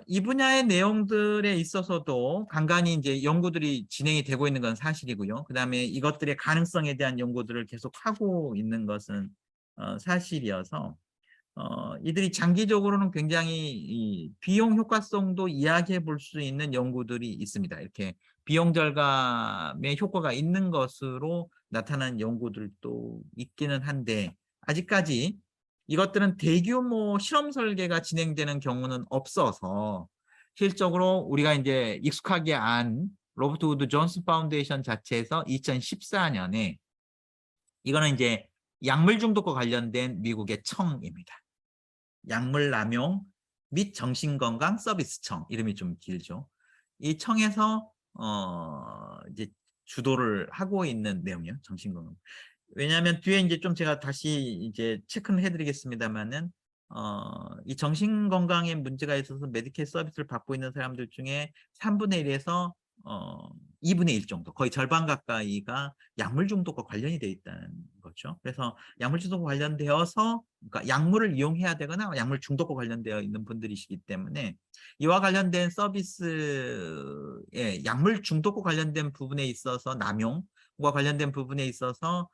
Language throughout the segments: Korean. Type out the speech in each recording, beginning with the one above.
이 분야의 내용들에 있어서도 간간히 이제 연구들이 진행이 되고 있는 건 사실이고요. 그다음에 이것들의 가능성에 대한 연구들을 계속 하고 있는 것은 사실이어서 이들이 장기적으로는 굉장히 이 비용 효과성도 이야기해 볼 수 있는 연구들이 있습니다. 이렇게 비용 절감의 효과가 있는 것으로 나타난 연구들도 있기는 한데 아직까지 이것들은 대규모 실험 설계가 진행되는 경우는 없어서 실적으로 우리가 이제 익숙하게 안 로버트 우드 존슨 파운데이션 자체에서 2014년에 이거는 이제 약물 중독과 관련된 미국의 청입니다. 약물 남용 및 정신건강 서비스청 이름이 좀 길죠. 이 청에서 이제 주도를 하고 있는 내용이에요. 정신건강. 왜냐하면 뒤에 이제 좀 제가 다시 이제 체크는 해드리겠습니다만은 이 정신건강에 문제가 있어서 메디케이 서비스를 받고 있는 사람들 중에 3분의 1에서 2분의 1 정도, 거의 절반 가까이가 약물 중독과 관련이 되어 있다는 거죠. 그래서 약물 중독과 관련되어서, 그러니까 약물을 이용해야 되거나 약물 중독과 관련되어 있는 분들이시기 때문에 이와 관련된 서비스의 약물 중독과 관련된 부분에 있어서 남용과 관련된 부분에 있어서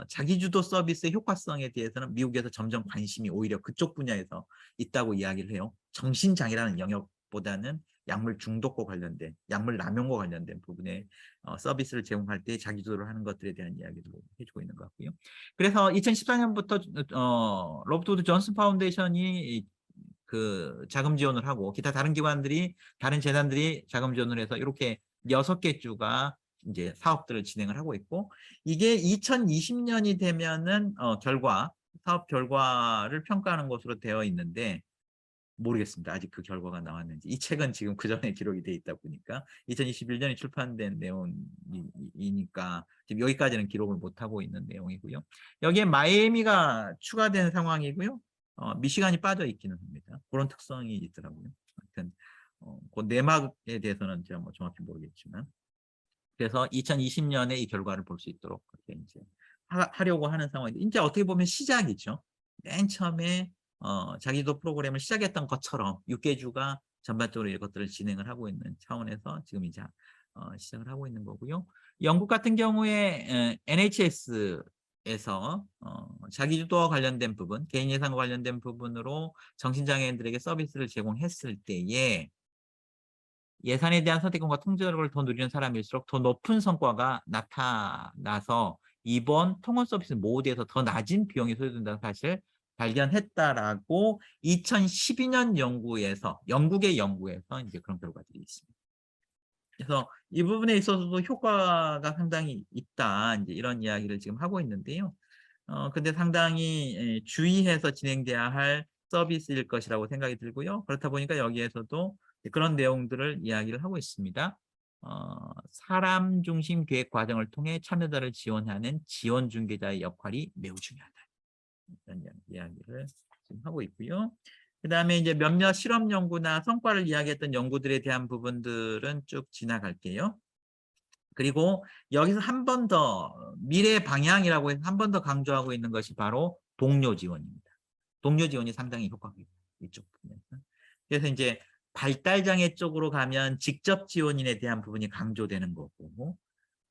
자기주도 서비스의 효과성에 대해서는 미국에서 점점 관심이 오히려 그쪽 분야에서 있다고 이야기를 해요. 정신장애라는 영역보다는 약물 중독과 관련된, 약물 남용과 관련된 부분에 서비스를 제공할 때 자기주도를 하는 것들에 대한 이야기도 해주고 있는 것 같고요. 그래서 2014년부터 로버트 우드 존슨 파운데이션이 그 자금 지원을 하고 기타 다른 기관들이, 다른 재단들이 자금 지원을 해서 이렇게 6개 주가 이제 사업들을 진행을 하고 있고, 이게 2020년이 되면은 사업 결과를 평가하는 것으로 되어 있는데 모르겠습니다. 아직 그 결과가 나왔는지. 이 책은 지금 그 전에 기록이 돼 있다 보니까 2021년에 출판된 내용이니까 지금 여기까지는 기록을 못 하고 있는 내용이고요. 여기에 마이애미가 추가된 상황이고요. 미시간이 빠져 있기는 합니다. 그런 특성이 있더라고요. 하여튼 그 내막에 대해서는 제가 뭐 정확히 모르겠지만, 그래서 2020년에 이 결과를 볼 수 있도록 그렇게 이제 하려고 하는 상황인데, 이제 어떻게 보면 시작이죠. 맨 처음에 자기도 프로그램을 시작했던 것처럼 6개 주가 전반적으로 이것들을 진행을 하고 있는 차원에서 지금 이제 시작을 하고 있는 거고요. 영국 같은 경우에 NHS에서 자기주도와 관련된 부분, 개인 예산과 관련된 부분으로 정신장애인들에게 서비스를 제공했을 때에 예산에 대한 선택권과 통제력을 더 누리는 사람일수록 더 높은 성과가 나타나서 이번 통원 서비스 모드에서 더 낮은 비용이 소요된다는 사실을 발견했다라고 2012년 영국의 연구에서 이제 그런 결과들이 있습니다. 그래서 이 부분에 있어서도 효과가 상당히 있다, 이제 이런 이야기를 지금 하고 있는데요. 근데 상당히 주의해서 진행돼야 할 서비스일 것이라고 생각이 들고요. 그렇다 보니까 여기에서도 그런 내용들을 이야기를 하고 있습니다. 사람 중심 계획 과정을 통해 참여자를 지원하는 지원 중개자의 역할이 매우 중요하다. 이런 이야기를 지금 하고 있고요. 그다음에 이제 몇몇 실험 연구나 성과를 이야기했던 연구들에 대한 부분들은 쭉 지나갈게요. 그리고 여기서 한 번 더 미래 방향이라고 해서 한 번 더 강조하고 있는 것이 바로 동료 지원입니다. 동료 지원이 상당히 효과가 있다, 이쪽 부분에서. 그래서 이제 발달장애 쪽으로 가면 직접 지원인에 대한 부분이 강조되는 거고,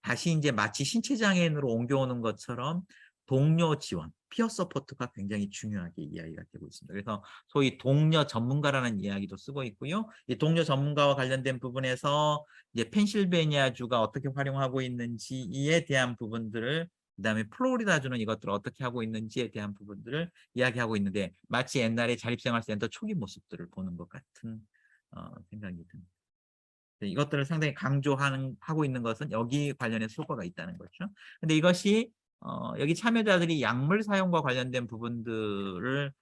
다시 이제 마치 신체장애인으로 옮겨오는 것처럼 동료 지원, 피어 서포트가 굉장히 중요하게 이야기가 되고 있습니다. 그래서 소위 동료 전문가라는 이야기도 쓰고 있고요. 이 동료 전문가와 관련된 부분에서 이제 펜실베니아주가 어떻게 활용하고 있는지에 대한 부분들을, 그다음에 플로리다주는 이것들을 어떻게 하고 있는지에 대한 부분들을 이야기하고 있는데, 마치 옛날에 자립생활센터 초기 모습들을 보는 것 같은 생각이 듭니다. 이것들을 상당히 하고 있는 것은 여기 관련해서 효과가 있다는 거죠. 근데 이것이 여기 참여자들이 약물 사용과 관련된 부분들을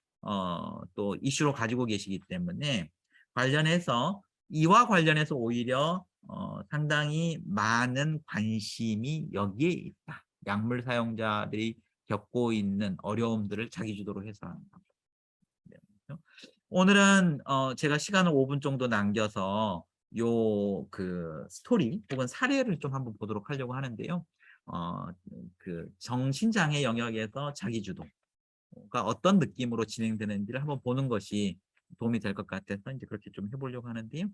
또 이슈로 가지고 계시기 때문에 이와 관련해서 오히려 상당히 많은 관심이 여기에 있다. 약물 사용자들이 겪고 있는 어려움들을 자기주도로 해소하는 것. 오늘은 제가 시간을 5분 정도 남겨서 그 스토리 혹은 사례를 좀 한번 보도록 하려고 하는데요. 어, 그 정신장애 영역에서 자기주도가 어떤 느낌으로 진행되는지를 한번 보는 것이 도움이 될 것 같아서 이제 그렇게 좀 해보려고 하는데요.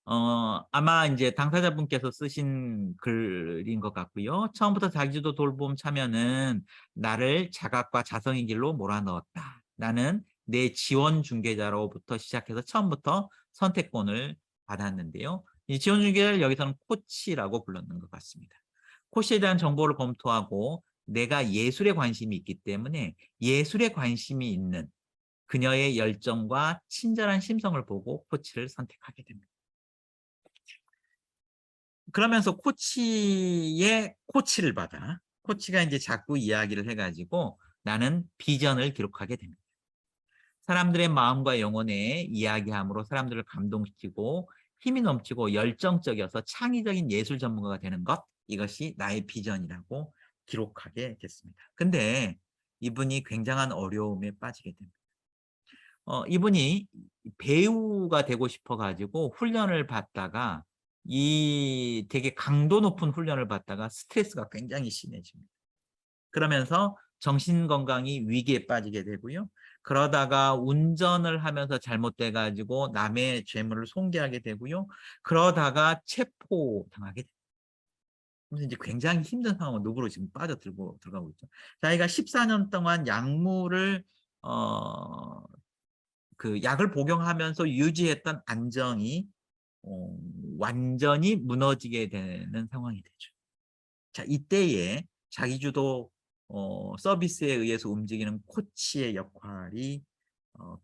아마 이제 당사자분께서 쓰신 글인 것 같고요. 처음부터 자기주도 돌봄 참여는 나를 자각과 자성의 길로 몰아넣었다. 나는 내 지원 중개자로부터 시작해서 처음부터 선택권을 받았는데요. 이 지원 중개자를 여기서는 코치라고 불렀는 것 같습니다. 코치에 대한 정보를 검토하고 내가 예술에 관심이 있기 때문에 예술에 관심이 있는 그녀의 열정과 친절한 심성을 보고 코치를 선택하게 됩니다. 그러면서 코치의 코치를 받아 코치가 이제 자꾸 이야기를 해가지고 나는 비전을 기록하게 됩니다. 사람들의 마음과 영혼에 이야기함으로 사람들을 감동시키고 힘이 넘치고 열정적이어서 창의적인 예술 전문가가 되는 것, 이것이 나의 비전이라고 기록하게 됐습니다. 근데 이분이 굉장한 어려움에 빠지게 됩니다. 이분이 배우가 되고 싶어 가지고 훈련을 받다가 이 되게 강도 높은 훈련을 받다가 스트레스가 굉장히 심해집니다. 그러면서 정신 건강이 위기에 빠지게 되고요. 그러다가 운전을 하면서 잘못돼 가지고 남의 재물을 손괴하게 되고요. 그러다가 체포당하게 됩니다. 그래서 이제 굉장히 힘든 상황으로 늪으로 지금 들어가고 있죠. 자기가 14년 동안 약물을 어 그 약을 복용하면서 유지했던 안정이 완전히 무너지게 되는 상황이 되죠. 자, 이때에 자기주도 서비스에 의해서 움직이는 코치의 역할이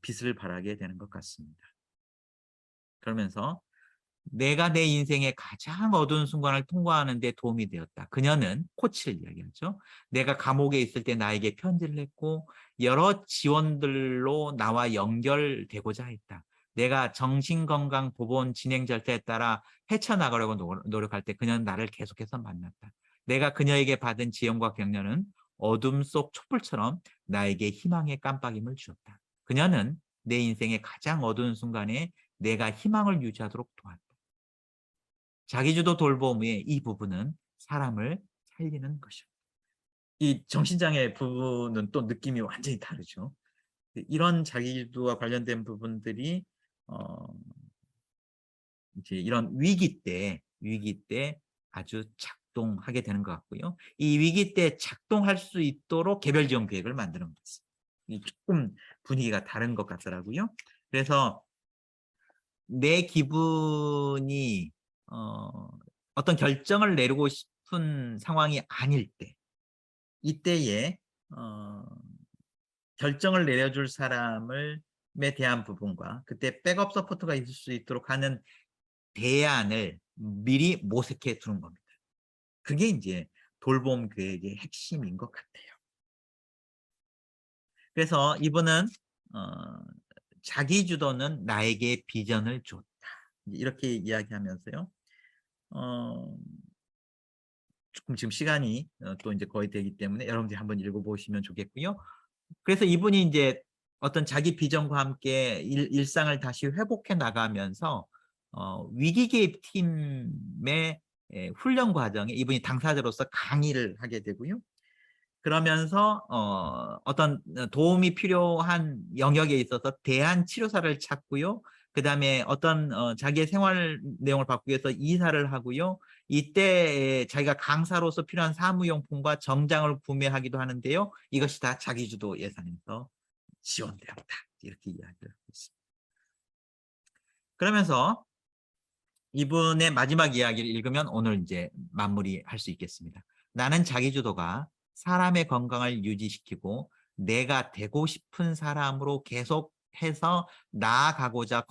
빛을 발하게 되는 것 같습니다. 그러면서 내가 내 인생의 가장 어두운 순간을 통과하는 데 도움이 되었다. 그녀는 코치를 이야기하죠. 내가 감옥에 있을 때 나에게 편지를 했고 여러 지원들로 나와 연결되고자 했다. 내가 정신건강보건 진행 절차에 따라 헤쳐나가려고 노력할 때 그녀는 나를 계속해서 만났다. 내가 그녀에게 받은 지원과 격려는 어둠 속 촛불처럼 나에게 희망의 깜빡임을 주었다. 그녀는 내 인생의 가장 어두운 순간에 내가 희망을 유지하도록 도왔다. 자기주도 돌봄의 이 부분은 사람을 살리는 것입니다. 이 정신장애 부분은 또 느낌이 완전히 다르죠. 이런 자기주도와 관련된 부분들이 어 이제 이런 위기 때 아주 작동하게 되는 것 같고요. 이 위기 때 작동할 수 있도록 개별 지원 계획을 만드는 것 같습니다. 이 조금 분위기가 다른 것 같더라고요. 그래서 내 기분이 어 어떤 결정을 내리고 싶은 상황이 아닐 때, 이때에 어 결정을 내려줄 사람을 에 대한 부분과 그때 백업 서포트가 있을 수 있도록 하는 대안을 미리 모색해 두는 겁니다. 그게 인제 돌봄 계획의 핵심인 것 같아요. 그래서 이분은 어 "자기 주도는 나에게 비전을 줬다." 이렇게 이야기하면서요. 어 조금 지금 시간이 또 인제 거의 되기 때문에 여러분들이 한번 읽어 보시면 좋겠고요. 그래서 이분이 인제 어떤 자기 비전과 함께 일상을 다시 회복해 나가면서 위기 개입 팀의 훈련 과정에 이분이 당사자로서 강의를 하게 되고요. 그러면서 어떤 도움이 필요한 영역에 있어서 대안 치료사를 찾고요. 그다음에 어떤 자기의 생활 내용을 바꾸기 위해서 이사를 하고요. 이때 자기가 강사로서 필요한 사무용품과 정장을 구매하기도 하는데요. 이것이 다 자기주도 예산에서 지원되었다. 이렇게 이야기를 하고 있습니다. 그러면서 이분의 마지막 이야기를 읽으면 오늘 이제 마무리할 수 있겠습니다. 나는 자기주도가 사람의 건강을 유지시키고 내가 되고 싶은 사람으로 계속해서 나아가고자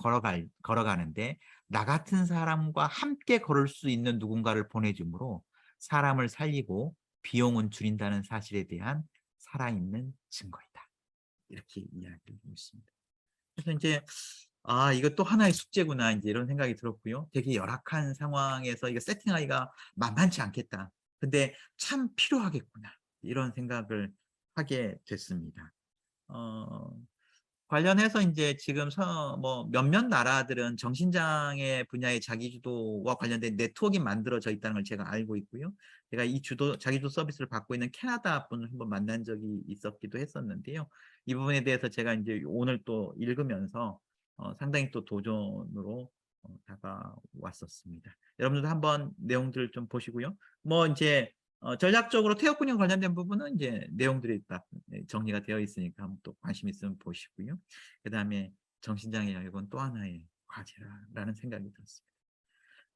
걸어가는데 나 같은 사람과 함께 걸을 수 있는 누군가를 보내주므로 사람을 살리고 비용은 줄인다는 사실에 대한 살아있는 증거이다. 이렇게 이야기를 하고 있습니다. 그래서 이제 '아 이거 또 하나의 숙제구나.' 인제 이런 생각이 들었고요. '되게 열악한 상황에서 이거 세팅하기가 만만치 않겠다. 근데 참 필요하겠구나.' 이런 생각을 하게 됐습니다. 어 관련해서 인제 지금 뭐 몇몇 나라들은 정신장애 분야의 자기주도와 관련된 네트워크가 만들어져 있다는 걸 제가 알고 있고요. 제가 이 자기주도 서비스를 받고 있는 캐나다 분을 한번 만난 적이 있었기도 했었는데요. 이 부분에 대해서 제가 인제 오늘 또 읽으면서 상당히 또 도전으로 다가왔었습니다. 여러분들도 한번 내용들을 좀 보시고요. 뭐 인제 전략적으로 퇴역군형 관련된 부분은 인제 내용들이 딱 정리가 되어 있으니까 한번 또 관심 있으면 보시고요. 그다음에 정신장애 약은 또 하나의 과제라는 생각이 들었습니다.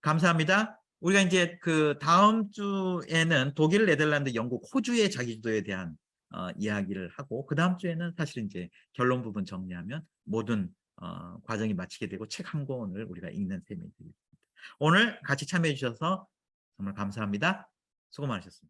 감사합니다. 우리가 인제 그 다음 주에는 독일, 네덜란드, 영국, 호주의 자기주도에 대한 이야기를 하고, 그다음 주에는 사실 인제 결론 부분 정리하면 모든 과정이 마치게 되고 책 한 권을 우리가 읽는 셈이 되겠습니다. 오늘 같이 참여해 주셔서 정말 감사합니다. 수고 많으셨습니다.